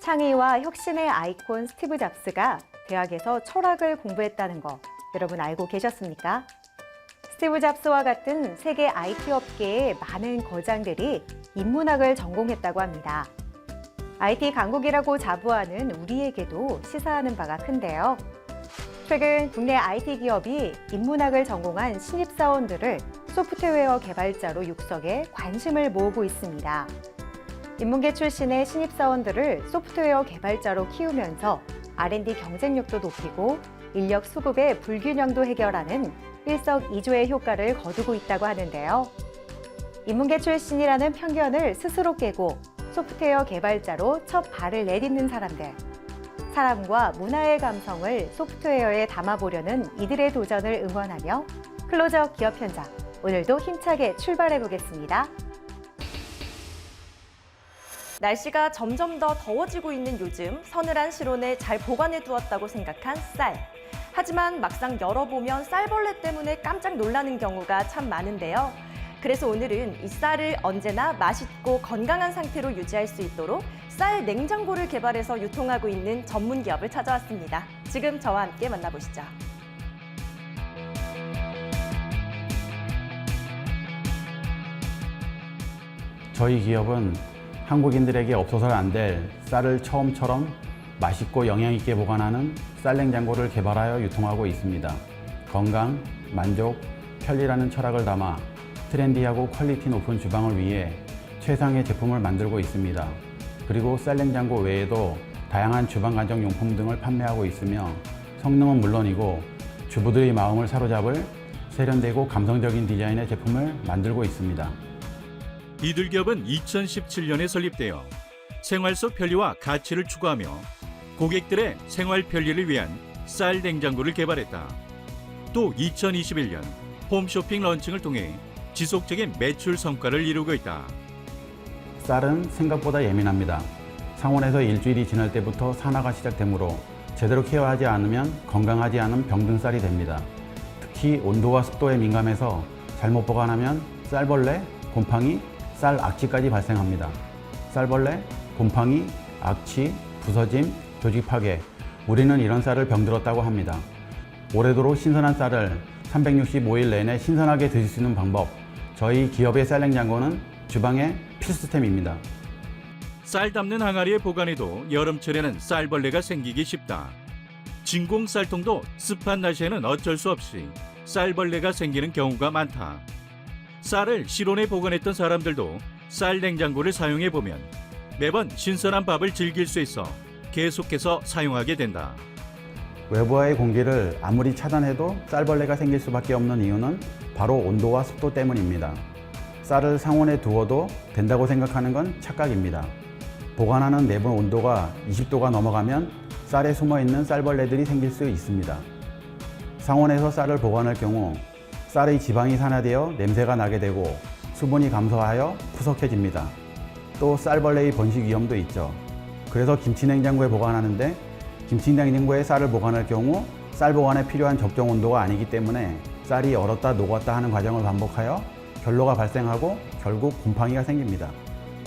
창의와 혁신의 아이콘 스티브 잡스가 대학에서 철학을 공부했다는 거 여러분 알고 계셨습니까? 스티브 잡스와 같은 세계 IT 업계의 많은 거장들이 인문학을 전공했다고 합니다. IT 강국이라고 자부하는 우리에게도 시사하는 바가 큰데요. 최근 국내 IT 기업이 인문학을 전공한 신입사원들을 소프트웨어 개발자로 육성해 관심을 모으고 있습니다. 인문계 출신의 신입사원들을 소프트웨어 개발자로 키우면서 R&D 경쟁력도 높이고 인력 수급의 불균형도 해결하는 일석이조의 효과를 거두고 있다고 하는데요. 인문계 출신이라는 편견을 스스로 깨고 소프트웨어 개발자로 첫 발을 내딛는 사람들. 사람과 문화의 감성을 소프트웨어에 담아보려는 이들의 도전을 응원하며 클로즈업 기업 현장, 오늘도 힘차게 출발해 보겠습니다. 날씨가 점점 더 더워지고 있는 요즘 서늘한 실온에 잘 보관해 두었다고 생각한 쌀. 하지만 막상 열어보면 쌀벌레 때문에 깜짝 놀라는 경우가 참 많은데요. 그래서 오늘은 이 쌀을 언제나 맛있고 건강한 상태로 유지할 수 있도록 쌀 냉장고를 개발해서 유통하고 있는 전문 기업을 찾아왔습니다. 지금 저와 함께 만나보시죠. 저희 기업은 한국인들에게 없어서는 안 될 쌀을 처음처럼 맛있고 영양 있게 보관하는 쌀 냉장고를 개발하여 유통하고 있습니다. 건강, 만족, 편리라는 철학을 담아 트렌디하고 퀄리티 높은 주방을 위해 최상의 제품을 만들고 있습니다. 그리고 쌀 냉장고 외에도 다양한 주방 간접 용품 등을 판매하고 있으며 성능은 물론이고 주부들의 마음을 사로잡을 세련되고 감성적인 디자인의 제품을 만들고 있습니다. 이들 기업은 2017년에 설립되어 생활 속 편리와 가치를 추구하며 고객들의 생활 편리를 위한 쌀 냉장고를 개발했다. 또 2021년 홈쇼핑 런칭을 통해 지속적인 매출 성과를 이루고 있다. 쌀은 생각보다 예민합니다. 상온에서 일주일이 지날 때부터 산화가 시작되므로 제대로 케어하지 않으면 건강하지 않은 병든 쌀이 됩니다. 특히 온도와 습도에 민감해서 잘못 보관하면 쌀벌레, 곰팡이, 쌀 악취까지 발생합니다. 쌀벌레, 곰팡이, 악취, 부서짐, 조직 파괴, 우리는 이런 쌀을 병들었다고 합니다. 오래도록 신선한 쌀을 365일 내내 신선하게 드실 수 있는 방법, 저희 기업의 쌀 냉장고는 주방의 필수템입니다. 쌀 담는 항아리에 보관해도 여름철에는 쌀벌레가 생기기 쉽다. 진공 쌀통도 습한 날씨에는 어쩔 수 없이 쌀벌레가 생기는 경우가 많다. 쌀을 실온에 보관했던 사람들도 쌀 냉장고를 사용해 보면 매번 신선한 밥을 즐길 수 있어 계속해서 사용하게 된다. 외부와의 공기를 아무리 차단해도 쌀벌레가 생길 수밖에 없는 이유는 바로 온도와 습도 때문입니다. 쌀을 상온에 두어도 된다고 생각하는 건 착각입니다. 보관하는 내부 온도가 20도가 넘어가면 쌀에 숨어있는 쌀벌레들이 생길 수 있습니다. 상온에서 쌀을 보관할 경우 쌀의 지방이 산화되어 냄새가 나게 되고 수분이 감소하여 푸석해집니다. 또 쌀벌레의 번식 위험도 있죠. 그래서 김치냉장고에 보관하는데 김치냉장고에 쌀을 보관할 경우 쌀 보관에 필요한 적정 온도가 아니기 때문에 쌀이 얼었다 녹았다 하는 과정을 반복하여 결로가 발생하고 결국 곰팡이가 생깁니다.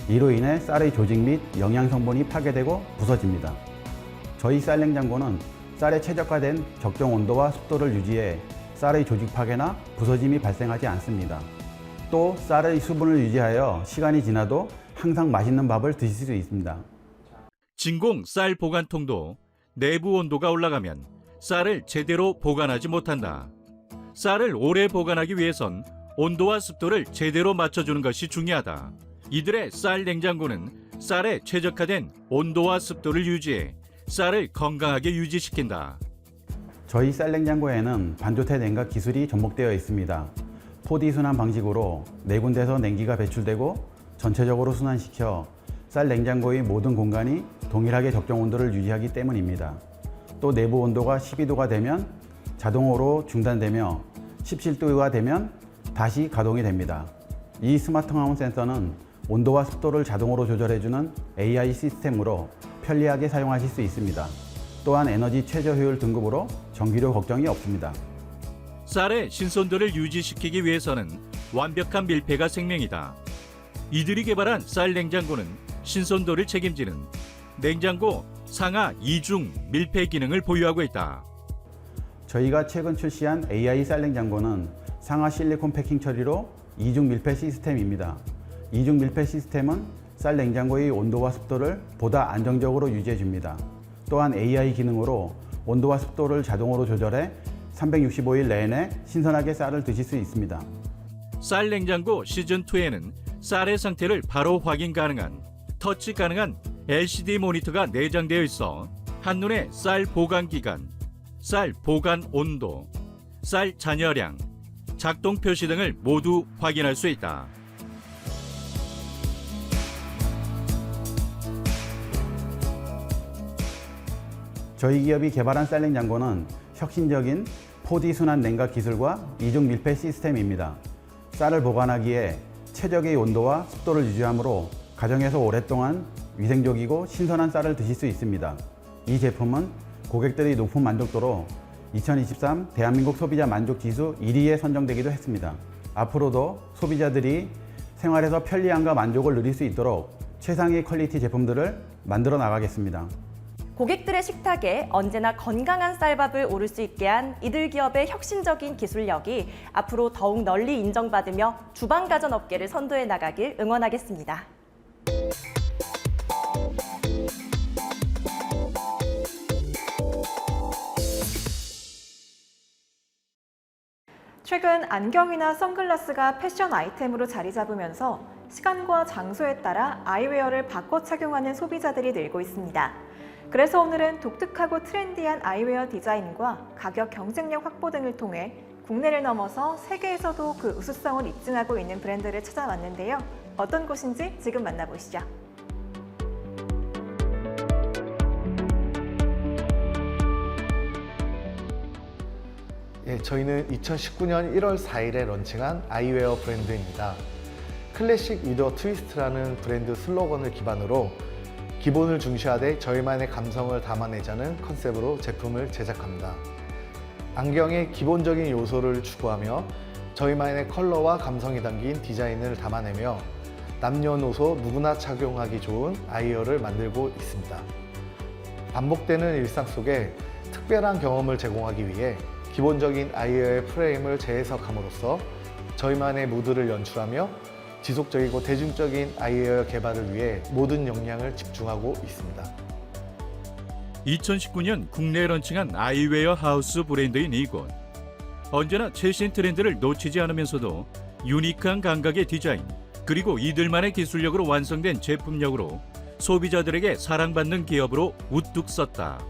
이로 인해 쌀의 조직 및 영양 성분이 파괴되고 부서집니다. 저희 쌀 냉장고는 쌀에 최적화된 적정 온도와 습도를 유지해 쌀의 조직 파괴나 부서짐이 발생하지 않습니다. 또 쌀의 수분을 유지하여 시간이 지나도 항상 맛있는 밥을 드실 수 있습니다. 진공 쌀 보관통도 내부 온도가 올라가면 쌀을 제대로 보관하지 못한다. 쌀을 오래 보관하기 위해선 온도와 습도를 제대로 맞춰주는 것이 중요하다. 이들의 쌀 냉장고는 쌀에 최적화된 온도와 습도를 유지해 쌀을 건강하게 유지시킨다. 저희 쌀 냉장고에는 반조태 냉각 기술이 접목되어 있습니다. 포디 순환 방식으로 네 군데서 냉기가 배출되고 전체적으로 순환시켜 쌀 냉장고의 모든 공간이 동일하게 적정 온도를 유지하기 때문입니다. 또 내부 온도가 12도가 되면 자동으로 중단되며 17도가 되면 다시 가동이 됩니다. 이 스마트 하운 센서는 온도와 습도를 자동으로 조절해주는 AI 시스템으로 편리하게 사용하실 수 있습니다. 또한 에너지 최저 효율 등급으로 전기료 걱정이 없습니다. 쌀의 신선도를 유지시키기 위해서는 완벽한 밀폐가 생명이다. 이들이 개발한 쌀 냉장고는 신선도를 책임지는 냉장고 상하 2중 밀폐 기능을 보유하고 있다. 저희가 최근 출시한 AI 쌀 냉장고는 상하 실리콘 패킹 처리로 2중 밀폐 시스템입니다. 2중 밀폐 시스템은 쌀 냉장고의 온도와 습도를 보다 안정적으로 유지해 줍니다. 또한 AI 기능으로 온도와 습도를 자동으로 조절해 365일 내내 신선하게 쌀을 드실 수 있습니다. 쌀 냉장고 시즌2에는 쌀의 상태를 바로 확인 가능한 터치 가능한 LCD 모니터가 내장되어 있어 한눈에 쌀 보관 기간, 쌀 보관 온도, 쌀 잔여량, 작동 표시 등을 모두 확인할 수 있다. 저희 기업이 개발한 쌀 냉장고는 혁신적인 4D 순환 냉각 기술과 2중 밀폐 시스템입니다. 쌀을 보관하기에 최적의 온도와 습도를 유지하므로 가정에서 오랫동안 위생적이고 신선한 쌀을 드실 수 있습니다. 이 제품은 고객들의 높은 만족도로 2023 대한민국 소비자 만족 지수 1위에 선정되기도 했습니다. 앞으로도 소비자들이 생활에서 편리함과 만족을 누릴 수 있도록 최상의 퀄리티 제품들을 만들어 나가겠습니다. 고객들의 식탁에 언제나 건강한 쌀밥을 오를 수 있게 한 이들 기업의 혁신적인 기술력이 앞으로 더욱 널리 인정받으며 주방 가전 업계를 선도해 나가길 응원하겠습니다. 최근 안경이나 선글라스가 패션 아이템으로 자리 잡으면서 시간과 장소에 따라 아이웨어를 바꿔 착용하는 소비자들이 늘고 있습니다. 그래서 오늘은 독특하고 트렌디한 아이웨어 디자인과 가격 경쟁력 확보 등을 통해 국내를 넘어서 세계에서도 그 우수성을 입증하고 있는 브랜드를 찾아왔는데요. 어떤 곳인지 지금 만나보시죠. 저희는 2019년 1월 4일에 런칭한 아이웨어 브랜드입니다. 클래식 위더 트위스트라는 브랜드 슬로건을 기반으로 기본을 중시하되 저희만의 감성을 담아내자는 컨셉으로 제품을 제작합니다. 안경의 기본적인 요소를 추구하며 저희만의 컬러와 감성이 담긴 디자인을 담아내며 남녀노소 누구나 착용하기 좋은 아이웨어를 만들고 있습니다. 반복되는 일상 속에 특별한 경험을 제공하기 위해 기본적인 아이웨어의 프레임을 재해석함으로써 저희만의 무드를 연출하며 지속적이고 대중적인 아이웨어 개발을 위해 모든 역량을 집중하고 있습니다. 2019년 국내에 런칭한 아이웨어 하우스 브랜드인 이곳. 언제나 최신 트렌드를 놓치지 않으면서도 유니크한 감각의 디자인, 그리고 이들만의 기술력으로 완성된 제품력으로 소비자들에게 사랑받는 기업으로 우뚝 섰다.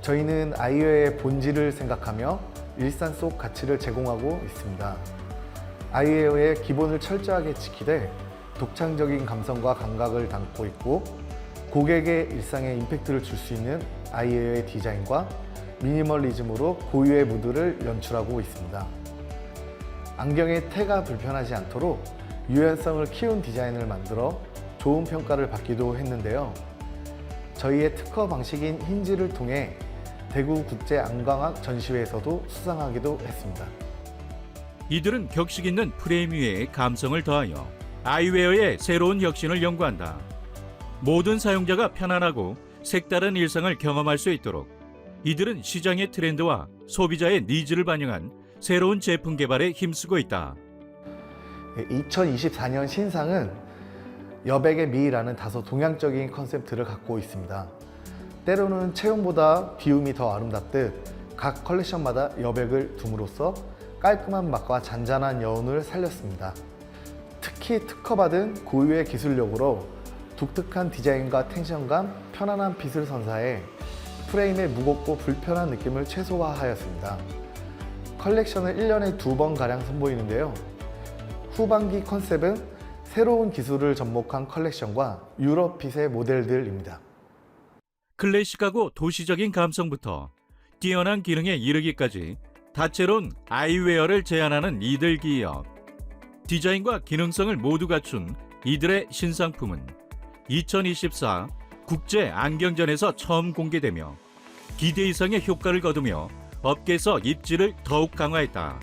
저희는 아이웨어의 본질을 생각하며 일상 속 가치를 제공하고 있습니다. 아이웨어의 기본을 철저하게 지키되 독창적인 감성과 감각을 담고 있고 고객의 일상에 임팩트를 줄 수 있는 아이웨어의 디자인과 미니멀리즘으로 고유의 무드를 연출하고 있습니다. 안경의 태가 불편하지 않도록 유연성을 키운 디자인을 만들어 좋은 평가를 받기도 했는데요. 저희의 특허 방식인 힌지를 통해 대구 국제 안광학 전시회에서도 수상하기도 했습니다. 이들은 격식 있는 프레임 위에 감성을 더하여 아이웨어의 새로운 혁신을 연구한다. 모든 사용자가 편안하고 색다른 일상을 경험할 수 있도록 이들은 시장의 트렌드와 소비자의 니즈를 반영한 새로운 제품 개발에 힘쓰고 있다. 2024년 신상은 여백의 미라는 다소 동양적인 컨셉트를 갖고 있습니다. 때로는 체형보다 비움이 더 아름답듯 각 컬렉션마다 여백을 둠으로써 깔끔한 맛과 잔잔한 여운을 살렸습니다. 특히 특허받은 고유의 기술력으로 독특한 디자인과 텐션감, 편안한 핏을 선사해 프레임의 무겁고 불편한 느낌을 최소화하였습니다. 컬렉션을 1년에 2번가량 선보이는데요. 후반기 컨셉은 새로운 기술을 접목한 컬렉션과 유럽 핏의 모델들입니다. 클래식하고 도시적인 감성부터 뛰어난 기능에 이르기까지 다채로운 아이웨어를 제안하는 이들 기업. 디자인과 기능성을 모두 갖춘 이들의 신상품은 2024 국제 안경전에서 처음 공개되며 기대 이상의 효과를 거두며 업계에서 입지를 더욱 강화했다.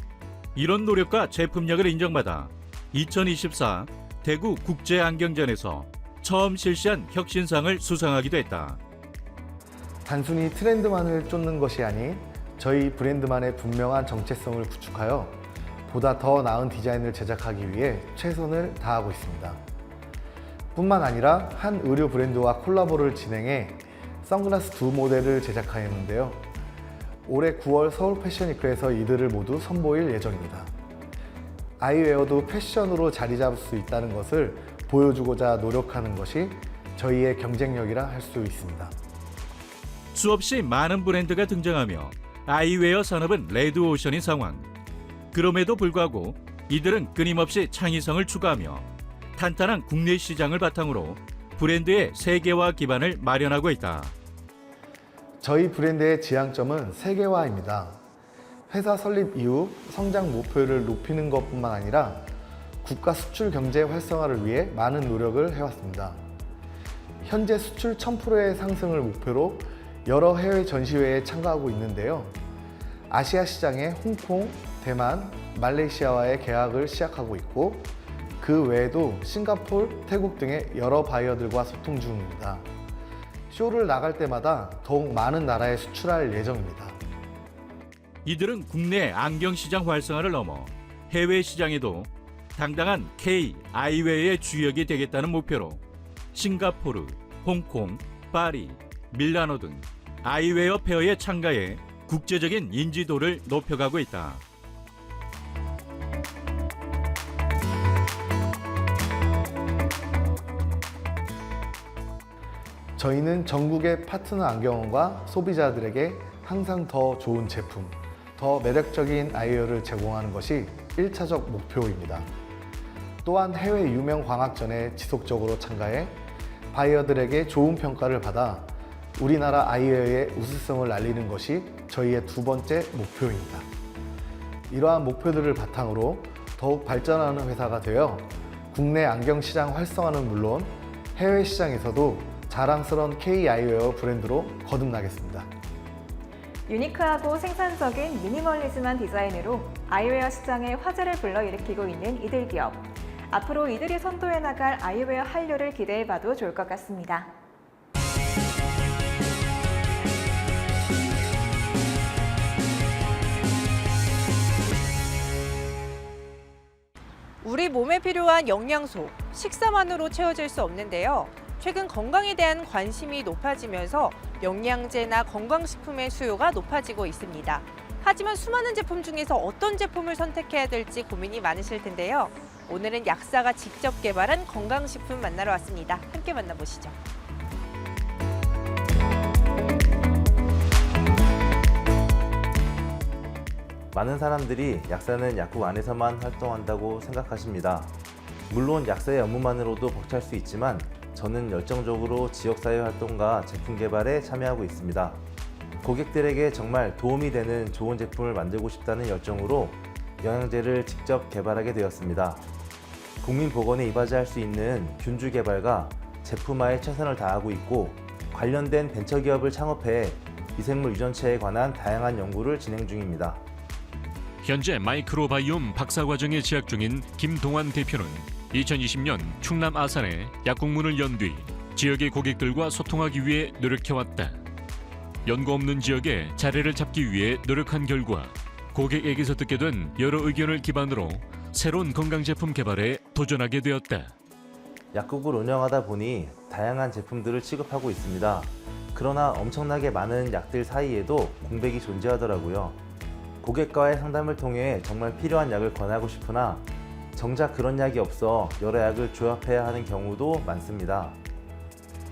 이런 노력과 제품력을 인정받아 2024 대구 국제 안경전에서 처음 실시한 혁신상을 수상하기도 했다. 단순히 트렌드만을 쫓는 것이 아닌 저희 브랜드만의 분명한 정체성을 구축하여 보다 더 나은 디자인을 제작하기 위해 최선을 다하고 있습니다. 뿐만 아니라 한 의류 브랜드와 콜라보를 진행해 선글라스 2 모델을 제작하였는데요. 올해 9월 서울 패션위크에서 이들을 모두 선보일 예정입니다. 아이웨어도 패션으로 자리 잡을 수 있다는 것을 보여주고자 노력하는 것이 저희의 경쟁력이라 할 수 있습니다. 수없이 많은 브랜드가 등장하며 아이웨어 산업은 레드오션인 상황. 그럼에도 불구하고 이들은 끊임없이 창의성을 추가하며 탄탄한 국내 시장을 바탕으로 브랜드의 세계화 기반을 마련하고 있다. 저희 브랜드의 지향점은 세계화입니다. 회사 설립 이후 성장 목표를 높이는 것뿐만 아니라 국가 수출 경제 활성화를 위해 많은 노력을 해왔습니다. 현재 수출 1000%의 상승을 목표로 여러 해외 전시회에 참가하고 있는데요. 아시아 시장에 홍콩, 대만, 말레이시아와의 계약을 시작하고 있고 그 외에도 싱가포르, 태국 등의 여러 바이어들과 소통 중입니다. 쇼를 나갈 때마다 더욱 많은 나라에 수출할 예정입니다. 이들은 국내 안경 시장 활성화를 넘어 해외 시장에도 당당한 K 아이웨어의 주역이 되겠다는 목표로 싱가포르, 홍콩, 파리, 밀라노 등 아이웨어 페어에 참가해 국제적인 인지도를 높여가고 있다. 저희는 전국의 파트너 안경원과 소비자들에게 항상 더 좋은 제품, 더 매력적인 아이웨어를 제공하는 것이 1차적 목표입니다. 또한 해외 유명 광학전에 지속적으로 참가해 바이어들에게 좋은 평가를 받아 우리나라 아이웨어의 우수성을 알리는 것이 저희의 두 번째 목표입니다. 이러한 목표들을 바탕으로 더욱 발전하는 회사가 되어 국내 안경 시장 활성화는 물론 해외 시장에서도 자랑스러운 K 아이웨어 브랜드로 거듭나겠습니다. 유니크하고 생산적인 미니멀리즘한 디자인으로 아이웨어 시장에 화제를 불러일으키고 있는 이들 기업. 앞으로 이들이 선도해 나갈 아이웨어 한류를 기대해봐도 좋을 것 같습니다. 우리 몸에 필요한 영양소, 식사만으로 채워질 수 없는데요. 최근 건강에 대한 관심이 높아지면서 영양제나 건강식품의 수요가 높아지고 있습니다. 하지만 수많은 제품 중에서 어떤 제품을 선택해야 될지 고민이 많으실 텐데요. 오늘은 약사가 직접 개발한 건강식품 만나러 왔습니다. 함께 만나보시죠. 많은 사람들이 약사는 약국 안에서만 활동한다고 생각하십니다. 물론 약사의 업무만으로도 벅찰 수 있지만 저는 열정적으로 지역사회 활동과 제품 개발에 참여하고 있습니다. 고객들에게 정말 도움이 되는 좋은 제품을 만들고 싶다는 열정으로 영양제를 직접 개발하게 되었습니다. 국민보건에 이바지할 수 있는 균주 개발과 제품화에 최선을 다하고 있고 관련된 벤처기업을 창업해 미생물 유전체에 관한 다양한 연구를 진행 중입니다. 현재 마이크로바이옴 박사과정에 재학 중인 김동환 대표는 2020년 충남 아산에 약국문을 연 뒤 지역의 고객들과 소통하기 위해 노력해왔다. 연고 없는 지역에 자리를 잡기 위해 노력한 결과 고객에게서 듣게 된 여러 의견을 기반으로 새로운 건강제품 개발에 도전하게 되었다. 약국을 운영하다 보니 다양한 제품들을 취급하고 있습니다. 그러나 엄청나게 많은 약들 사이에도 공백이 존재하더라고요. 고객과의 상담을 통해 정말 필요한 약을 권하고 싶으나 정작 그런 약이 없어 여러 약을 조합해야 하는 경우도 많습니다.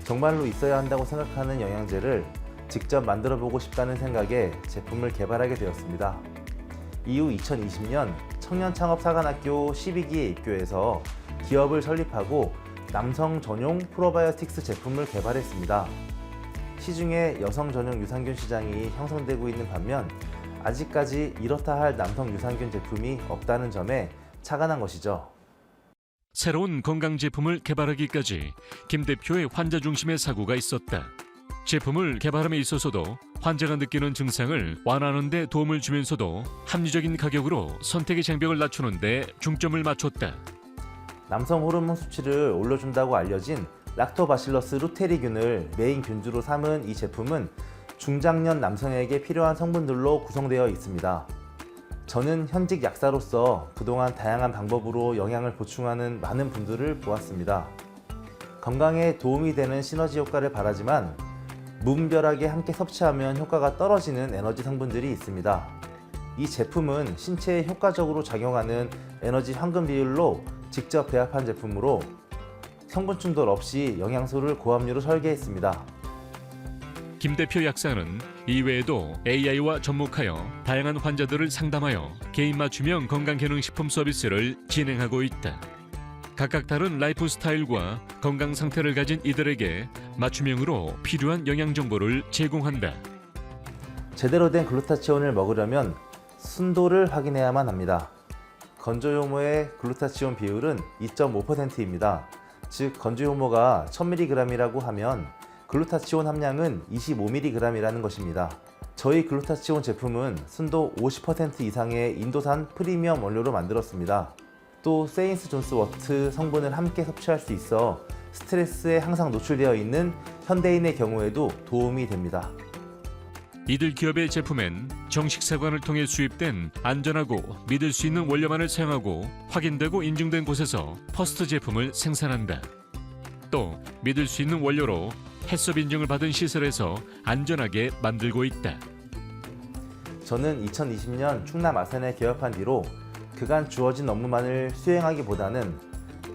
정말로 있어야 한다고 생각하는 영양제를 직접 만들어 보고 싶다는 생각에 제품을 개발하게 되었습니다. 이후 2020년 청년창업사관학교 12기에 입교해서 기업을 설립하고 남성 전용 프로바이오틱스 제품을 개발했습니다. 시중에 여성 전용 유산균 시장이 형성되고 있는 반면 아직까지 이렇다 할 남성 유산균 제품이 없다는 점에 착안한 것이죠. 새로운 건강제품을 개발하기까지 김 대표의 환자 중심의 사고가 있었다. 제품을 개발함에 있어서도 환자가 느끼는 증상을 완화하는 데 도움을 주면서도 합리적인 가격으로 선택의 장벽을 낮추는 데 중점을 맞췄다. 남성 호르몬 수치를 올려준다고 알려진 락토바실러스 루테리균을 메인 균주로 삼은 이 제품은 중장년 남성에게 필요한 성분들로 구성되어 있습니다. 저는 현직 약사로서 그동안 다양한 방법으로 영양을 보충하는 많은 분들을 보았습니다. 건강에 도움이 되는 시너지 효과를 바라지만 무분별하게 함께 섭취하면 효과가 떨어지는 에너지 성분들이 있습니다. 이 제품은 신체에 효과적으로 작용하는 에너지 황금 비율로 직접 배합한 제품으로 성분 충돌 없이 영양소를 고함유로 설계했습니다. 김 대표 약사는 이외에도 AI와 접목하여 다양한 환자들을 상담하여 개인 맞춤형 건강기능식품 서비스를 진행하고 있다. 각각 다른 라이프 스타일과 건강 상태를 가진 이들에게 맞춤형으로 필요한 영양 정보를 제공한다. 제대로 된 글루타치온을 먹으려면 순도를 확인해야만 합니다. 건조효모의 글루타치온 비율은 2.5%입니다. 즉 건조효모가 1000mg이라고 하면 글루타치온 함량은 25mg이라는 것입니다. 저희 글루타치온 제품은 순도 50% 이상의 인도산 프리미엄 원료로 만들었습니다. 또 세인스 존스 워트 성분을 함께 섭취할 수 있어 스트레스에 항상 노출되어 있는 현대인의 경우에도 도움이 됩니다. 이들 기업의 제품엔 정식 세관을 통해 수입된 안전하고 믿을 수 있는 원료만을 사용하고 확인되고 인증된 곳에서 퍼스트 제품을 생산한다. 또 믿을 수 있는 원료로 해썹 인증을 받은 시설에서 안전하게 만들고 있다. 저는 2020년 충남 아산에 개업한 뒤로 그간 주어진 업무만을 수행하기보다는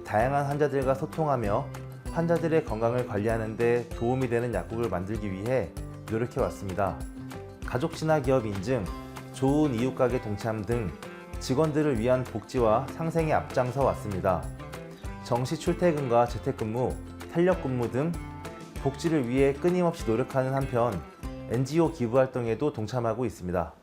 다양한 환자들과 소통하며 환자들의 건강을 관리하는 데 도움이 되는 약국을 만들기 위해 노력해왔습니다. 가족 친화 기업 인증, 좋은 이웃 가게 동참 등 직원들을 위한 복지와 상생에 앞장서 왔습니다. 정시 출퇴근과 재택근무, 탄력근무 등 복지를 위해 끊임없이 노력하는 한편 NGO 기부 활동에도 동참하고 있습니다.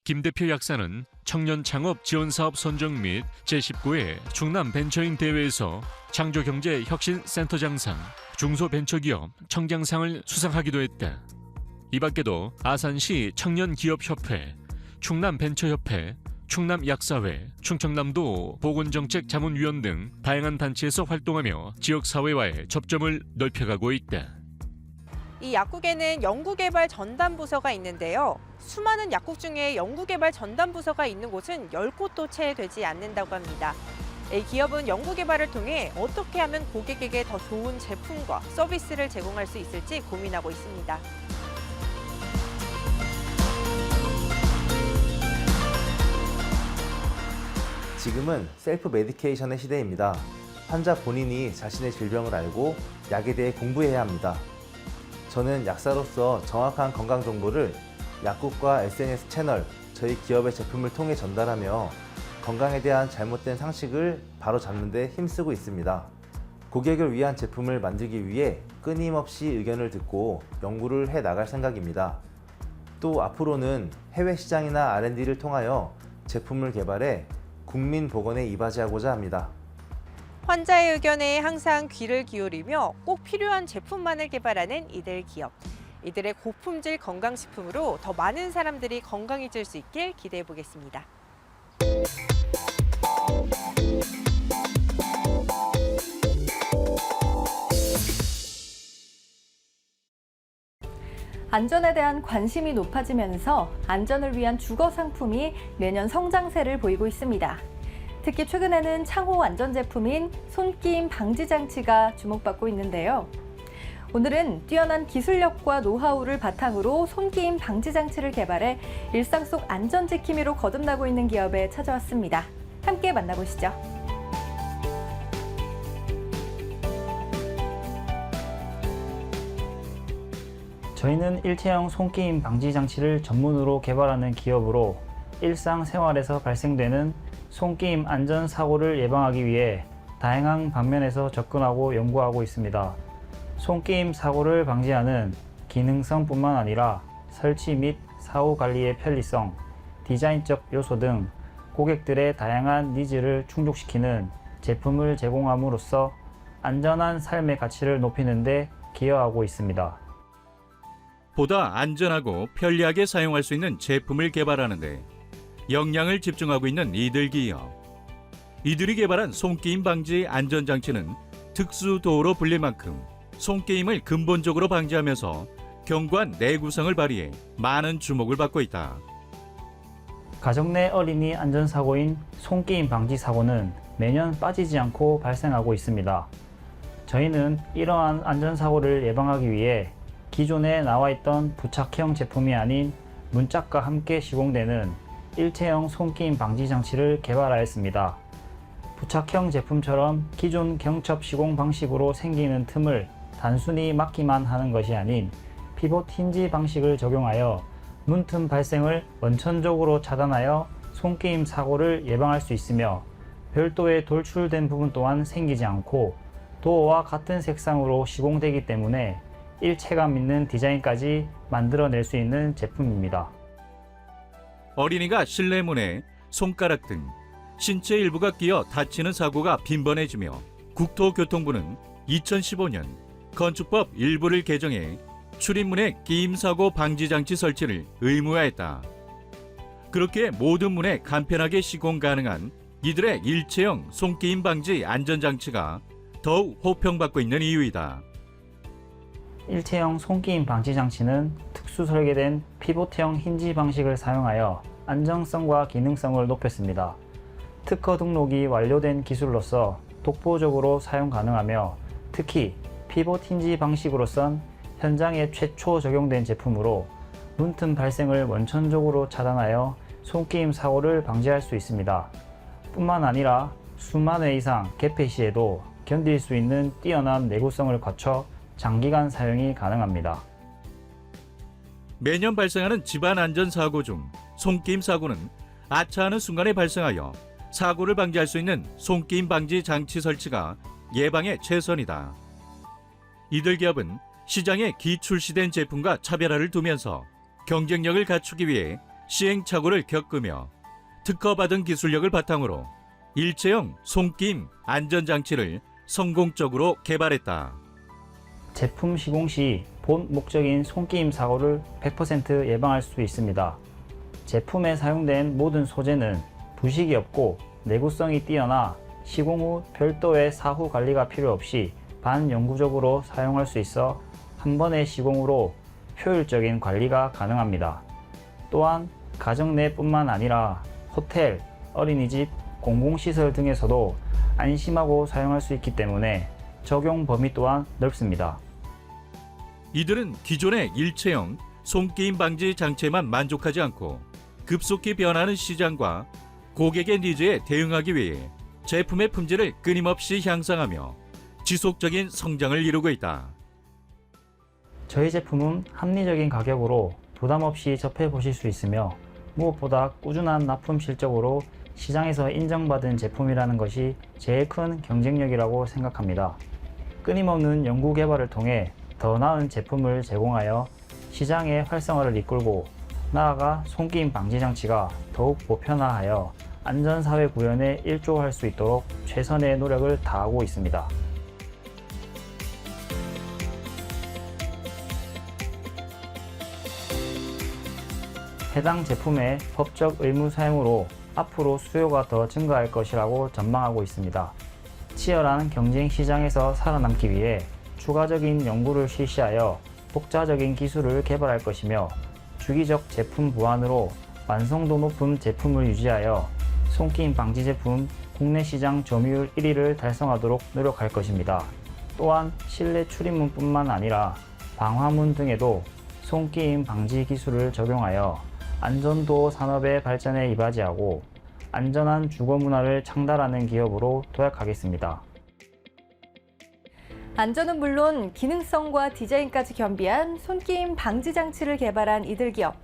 김 대표 약사는 청년 창업 지원 사업 선정 및 제19회 충남 벤처인 대회에서 창조경제 혁신센터장상, 중소벤처기업 청장상을 수상하기도 했다. 이 밖에도 아산시 청년기업협회, 충남벤처협회, 충남약사회, 충청남도 보건정책자문위원 등 다양한 단체에서 활동하며 지역사회와의 접점을 넓혀가고 있다. 이 약국에는 연구개발 전담부서가 있는데요. 수많은 약국 중에 연구개발 전담부서가 있는 곳은 10곳도 채 되지 않는다고 합니다. 이 기업은 연구개발을 통해 어떻게 하면 고객에게 더 좋은 제품과 서비스를 제공할 수 있을지 고민하고 있습니다. 지금은 셀프 메디케이션의 시대입니다. 환자 본인이 자신의 질병을 알고 약에 대해 공부해야 합니다. 저는 약사로서 정확한 건강 정보를 약국과 SNS 채널, 저희 기업의 제품을 통해 전달하며 건강에 대한 잘못된 상식을 바로잡는 데 힘쓰고 있습니다. 고객을 위한 제품을 만들기 위해 끊임없이 의견을 듣고 연구를 해 나갈 생각입니다. 또 앞으로는 해외 시장이나 R&D를 통하여 제품을 개발해 국민 보건에 이바지하고자 합니다. 환자의 의견에 항상 귀를 기울이며 꼭 필요한 제품만을 개발하는 이들 기업. 이들의 고품질 건강식품으로 더 많은 사람들이 건강해질 수 있길 기대해 보겠습니다. 안전에 대한 관심이 높아지면서 안전을 위한 주거 상품이 매년 성장세를 보이고 있습니다. 특히 최근에는 창호 안전 제품인 손끼임 방지 장치가 주목받고 있는데요. 오늘은 뛰어난 기술력과 노하우를 바탕으로 손끼임 방지 장치를 개발해 일상 속 안전 지킴이로 거듭나고 있는 기업에 찾아왔습니다. 함께 만나보시죠. 저희는 일체형 손끼임 방지 장치를 전문으로 개발하는 기업으로 일상생활에서 발생되는 손끼임 안전 사고를 예방하기 위해 다양한 방면에서 접근하고 연구하고 있습니다. 손끼임 사고를 방지하는 기능성뿐만 아니라 설치 및 사후 관리의 편리성, 디자인적 요소 등 고객들의 다양한 니즈를 충족시키는 제품을 제공함으로써 안전한 삶의 가치를 높이는 데 기여하고 있습니다. 보다 안전하고 편리하게 사용할 수 있는 제품을 개발하는데 역량을 집중하고 있는 이들 기업. 이들이 개발한 손끼임 방지 안전장치는 특수도어로 불릴 만큼 손게임을 근본적으로 방지하면서 견고한 내구성을 발휘해 많은 주목을 받고 있다. 가정 내 어린이 안전사고인 손게임 방지 사고는 매년 빠지지 않고 발생하고 있습니다. 저희는 이러한 안전사고를 예방하기 위해 기존에 나와 있던 부착형 제품이 아닌 문짝과 함께 시공되는 일체형 손게임 방지 장치를 개발하였습니다. 부착형 제품처럼 기존 경첩 시공 방식으로 생기는 틈을 단순히 막기만 하는 것이 아닌 피봇 힌지 방식을 적용하여 문틈 발생을 원천적으로 차단하여 손게임 사고를 예방할 수 있으며 별도의 돌출된 부분 또한 생기지 않고 도어와 같은 색상으로 시공되기 때문에 일체감 있는 디자인까지 만들어낼 수 있는 제품입니다. 어린이가 실내문에 손가락 등 신체 일부가 끼어 다치는 사고가 빈번해지며 국토교통부는 2015년 건축법 일부를 개정해 출입문에 끼임사고 방지장치 설치를 의무화했다. 그렇게 모든 문에 간편하게 시공 가능한 이들의 일체형 손끼임 방지 안전장치가 더욱 호평받고 있는 이유이다. 일체형 손끼임 방지 장치는 특수 설계된 피봇형 힌지 방식을 사용하여 안정성과 기능성을 높였습니다. 특허 등록이 완료된 기술로서 독보적으로 사용 가능하며 특히 피봇 힌지 방식으로선 현장에 최초 적용된 제품으로 문틈 발생을 원천적으로 차단하여 손끼임 사고를 방지할 수 있습니다. 뿐만 아니라 수만 회 이상 개폐 시에도 견딜 수 있는 뛰어난 내구성을 거쳐 장기간 사용이 가능합니다. 매년 발생하는 집안 안전사고 중 손끼임 사고는 아차하는 순간에 발생하여 사고를 방지할 수 있는 손끼임 방지 장치 설치가 예방에 최선이다. 이들 기업은 시장에 기출시된 제품과 차별화를 두면서 경쟁력을 갖추기 위해 시행착오를 겪으며 특허받은 기술력을 바탕으로 일체형 손끼임 안전장치를 성공적으로 개발했다. 제품 시공 시 본 목적인 손끼임 사고를 100% 예방할 수 있습니다. 제품에 사용된 모든 소재는 부식이 없고 내구성이 뛰어나 시공 후 별도의 사후 관리가 필요 없이 반영구적으로 사용할 수 있어 한 번의 시공으로 효율적인 관리가 가능합니다. 또한 가정 내뿐만 아니라 호텔, 어린이집, 공공시설 등에서도 안심하고 사용할 수 있기 때문에 적용 범위 또한 넓습니다. 이들은 기존의 일체형 손끼임 방지 장치에만 만족하지 않고 급속히 변하는 시장과 고객의 니즈에 대응하기 위해 제품의 품질을 끊임없이 향상하며 지속적인 성장을 이루고 있다. 저희 제품은 합리적인 가격으로 부담 없이 접해보실 수 있으며 무엇보다 꾸준한 납품 실적으로 시장에서 인정받은 제품이라는 것이 제일 큰 경쟁력이라고 생각합니다. 끊임없는 연구 개발을 통해 더 나은 제품을 제공하여 시장의 활성화를 이끌고 나아가 손끼임 방지 장치가 더욱 보편화하여 안전사회 구현에 일조할 수 있도록 최선의 노력을 다하고 있습니다. 해당 제품의 법적 의무 사용으로 앞으로 수요가 더 증가할 것이라고 전망하고 있습니다. 치열한 경쟁 시장에서 살아남기 위해 추가적인 연구를 실시하여 독자적인 기술을 개발할 것이며 주기적 제품 보완으로 완성도 높은 제품을 유지하여 손끼임 방지 제품 국내 시장 점유율 1위를 달성하도록 노력할 것입니다. 또한 실내 출입문뿐만 아니라 방화문 등에도 손끼임 방지 기술을 적용하여 안전도어 산업의 발전에 이바지하고 안전한 주거 문화를 창달하는 기업으로 도약하겠습니다. 안전은 물론 기능성과 디자인까지 겸비한 손끼임 방지 장치를 개발한 이들 기업.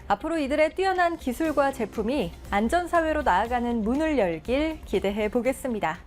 앞으로 이들의 뛰어난 기술과 제품이 안전사회로 나아가는 문을 열길 기대해 보겠습니다.